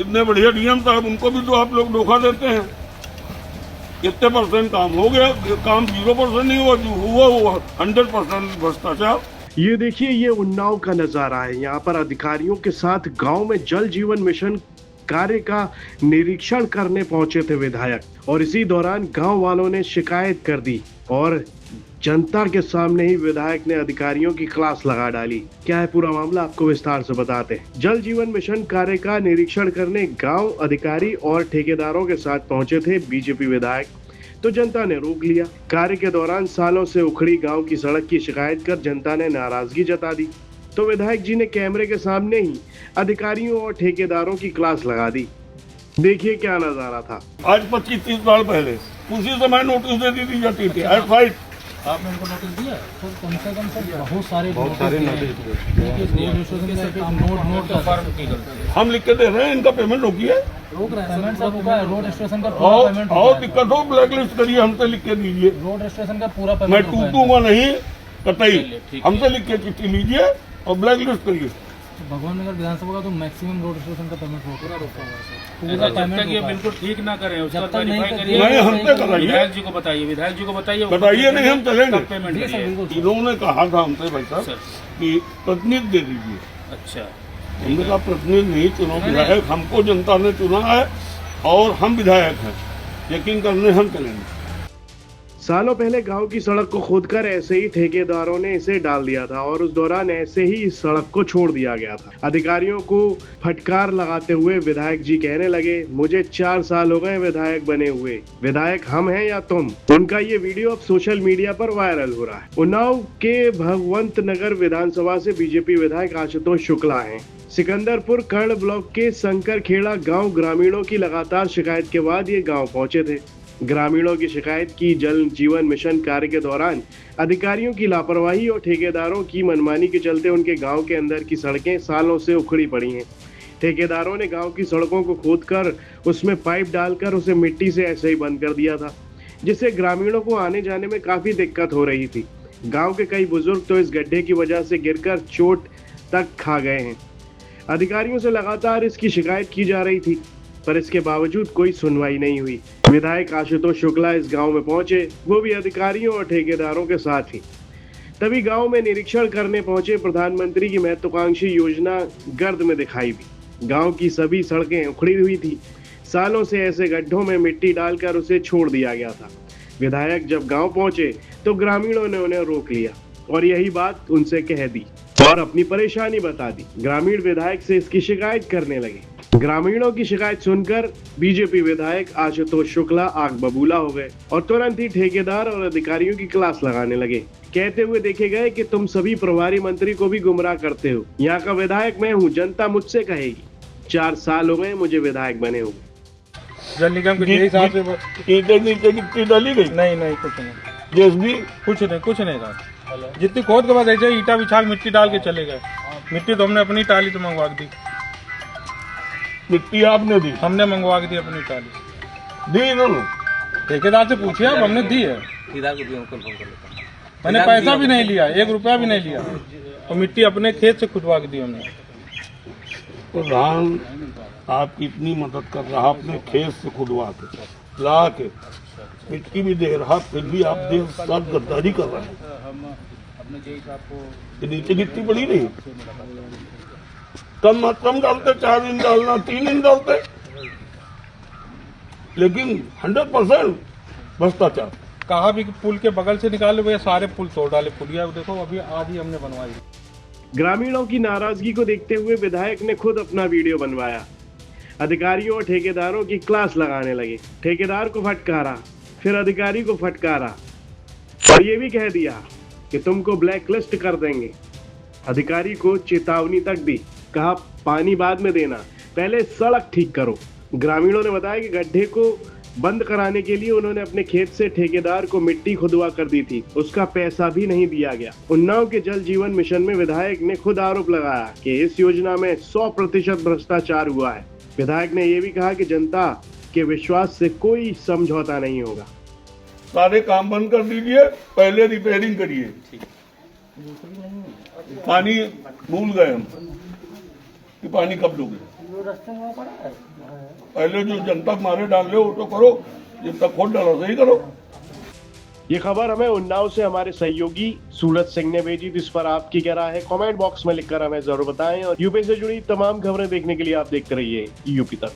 इतने बढ़िया डीएम साहब, उनको भी तो आप लोग धोखा देते हैं। कितने % काम हो गया, काम 0% नहीं हुआ, जो हुआ 100% भ्रष्टाचार। ये देखिए, ये उन्नाव का नजारा है। यहाँ पर अधिकारियों के साथ गांव में जल जीवन मिशन कार्य का निरीक्षण करने पहुंचे थे विधायक, और इसी दौरान गांव वालों ने शिकायत कर दी और जनता के सामने ही विधायक ने अधिकारियों की क्लास लगा डाली। क्या है पूरा मामला, आपको विस्तार से बताते हैं। जल जीवन मिशन कार्य का निरीक्षण करने गांव अधिकारी और ठेकेदारों के साथ पहुंचे थे बीजेपी विधायक, तो जनता ने रोक लिया। कार्य के दौरान सालों से उखड़ी गांव की सड़क की शिकायत कर जनता ने नाराजगी जता दी, तो विधायक जी ने कैमरे के सामने ही अधिकारियों और ठेकेदारों की क्लास लगा दी। देखिए क्या नजारा था। आज 25-30 साल पहले उसी समय नोटिस दे दी जाती थी। एट फाइट आपने उनको नोटिस दिया? तो कम से कम सर बहुत सारे नोट हम लिख के दे रहे हैं, इनका पेमेंट रोकिए। रोक रहे हैं पेमेंट सर, रुका है। रोड रजिस्ट्रेशन का पूरा पेमेंट और दिक्कत हो ब्लैक लिस्ट करिए, हमसे लिख के दीजिए। रोड रजिस्ट्रेशन का पूरा मैं पेमेंट टूटूंगा नहीं कतई, हमसे लिख के चिट्ठी लीजिए और ब्लैक लिस्ट करिए। भगवान नगर विधानसभा का तो मैक्सिमम रोड रजिस्ट्रेशन का पेमेंट पूरा रोका हुआ है सर। पूरा पेमेंट ये बिल्कुल ठीक ना करें, उसका जब तक नहीं वेरीफाई करिए। करिए। नहीं, हमसे कराइए। विधायक जी को बताइए, विधायक जी को बताइए नहीं, हम चलेंगे। पेमेंट ठीक है सर, बिल्कुल। इन्होंने कहा था हमसे भाई साहब सर। कि प्रतिनिधि दे दीजिए। अच्छा, हमने कहा प्रतिनिधि नहीं चुनो, विधायक हमको जनता ने चुना है और हम विधायक हैं, यकीन करने हम चलेंगे। सालों पहले गांव की सड़क को खोदकर ऐसे ही ठेकेदारों ने इसे डाल दिया था और उस दौरान ऐसे ही इस सड़क को छोड़ दिया गया था। अधिकारियों को फटकार लगाते हुए विधायक जी कहने लगे, मुझे 4 साल हो गए विधायक बने हुए, विधायक हम हैं या तुम। उनका ये वीडियो अब सोशल मीडिया पर वायरल हो रहा है। उन्नाव के भगवंत नगर विधानसभा से बीजेपी विधायक आशुतोष शुक्ला हैं। सिकंदरपुर कर्ण ब्लॉक के शंकरखेड़ा गांव ग्रामीणों की लगातार शिकायत के बाद ये गांव पहुंचे थे। ग्रामीणों की शिकायत की जल जीवन मिशन कार्य के दौरान अधिकारियों की लापरवाही और ठेकेदारों की मनमानी के चलते उनके गांव के अंदर की सड़कें सालों से उखड़ी पड़ी हैं। ठेकेदारों ने गांव की सड़कों को खोदकर उसमें पाइप डालकर उसे मिट्टी से ऐसे ही बंद कर दिया था, जिससे ग्रामीणों को आने जाने में काफी दिक्कत हो रही थी। गाँव के कई बुजुर्ग तो इस गड्ढे की वजह से गिरकर चोट तक खा गए हैं। अधिकारियों से लगातार इसकी शिकायत की जा रही थी, पर इसके बावजूद कोई सुनवाई नहीं हुई। विधायक आशुतोष शुक्ला इस गांव में पहुंचे, वो भी अधिकारियों और ठेकेदारों के साथ ही। तभी गांव में निरीक्षण करने पहुंचे प्रधानमंत्री की महत्वाकांक्षी योजना गर्द में दिखाई दी। गांव की सभी सड़कें उखड़ी हुई थी, सालों से ऐसे गड्ढों में मिट्टी डालकर उसे छोड़ दिया गया था। विधायक जब गांव पहुंचे तो ग्रामीणों ने उन्हें रोक लिया और यही बात उनसे कह दी और अपनी परेशानी बता दी। ग्रामीण विधायक से इसकी शिकायत करने लगे। ग्रामीणों की शिकायत सुनकर बीजेपी विधायक आशुतोष शुक्ला आग बबूला हो गए और तुरंत ही ठेकेदार और अधिकारियों की क्लास लगाने लगे। कहते हुए देखे गए कि तुम सभी प्रभारी मंत्री को भी गुमराह करते हो। यहाँ का विधायक मैं हूँ, जनता मुझसे कहेगी। 4 साल हो गए मुझे विधायक बने हुए। जल निगम के हिसाब से ईंटें डाली गई? नहीं कुछ नहीं, जेसीबी कुछ नहीं था। जितनी खोद के बाद ऐसे ईटा बिछा मिट्टी डाल के चले गए। मिट्टी तो हमने अपनी टाली तो मंगवा दी। मिट्टी आपने दी? हमने मंगवा दी अपनी टाली। दी इन्होंने? ठेकेदार से पूछिए आप, हमने दी है। मैंने पैसा भी नहीं लिया, 1 रुपया भी नहीं लिया, और मिट्टी अपने खेत से खुदवा के दी हमने। प्रधान आपकी इतनी मदद कर रहा, अपने खेत से खुदवा के ला के मिट्टी भी दे रहा, फिर भी आप देश साथ गद्दारी कर रहे हैं। नीचे गिट्टी पड़ी नहीं, कम डालते, 4 इंच डालना, 3 इंच डालते, लेकिन 100% भ्रष्टाचार। कहा भी कि पुल के बगल से निकाले हुए सारे पुल तोड़ डाले। पुलिया देखो अभी आधी हमने बनवाई। ग्रामीणों की नाराजगी को देखते हुए विधायक ने खुद अपना वीडियो बनवाया। अधिकारियों और ठेकेदारों की क्लास लगाने लगे। ठेकेदार को फटकारा, फिर अधिकारी को फटकारा और ये भी कह दिया कि तुमको ब्लैक लिस्ट कर देंगे। अधिकारी को चेतावनी तक दी, कहा पानी बाद में देना, पहले सड़क ठीक करो। ग्रामीणों ने बताया कि गड्ढे को बंद कराने के लिए उन्होंने अपने खेत से ठेकेदार को मिट्टी खुदवा कर दी थी, उसका पैसा भी नहीं दिया गया। उन्नाव के जल जीवन मिशन में विधायक ने खुद आरोप लगाया कि इस योजना में 100% भ्रष्टाचार हुआ है। विधायक ने यह भी कहा कि जनता के विश्वास से कोई समझौता नहीं होगा। सारे काम बंद कर दीजिए, पहले रिपेयरिंग करिए। पानी भूल गए हम कि पानी कब डूबे। पहले जो जनता मारे डाल रहे हो वो तो करो, जितना खोद डालो सही करो। ये खबर हमें उन्नाव से हमारे सहयोगी सूरज सिंह ने भेजी थी। इस पर आपकी क्या राय है कमेंट बॉक्स में लिखकर हमें जरूर बताएं और यूपी से जुड़ी तमाम खबरें देखने के लिए आप देखते रहिए यूपी तक।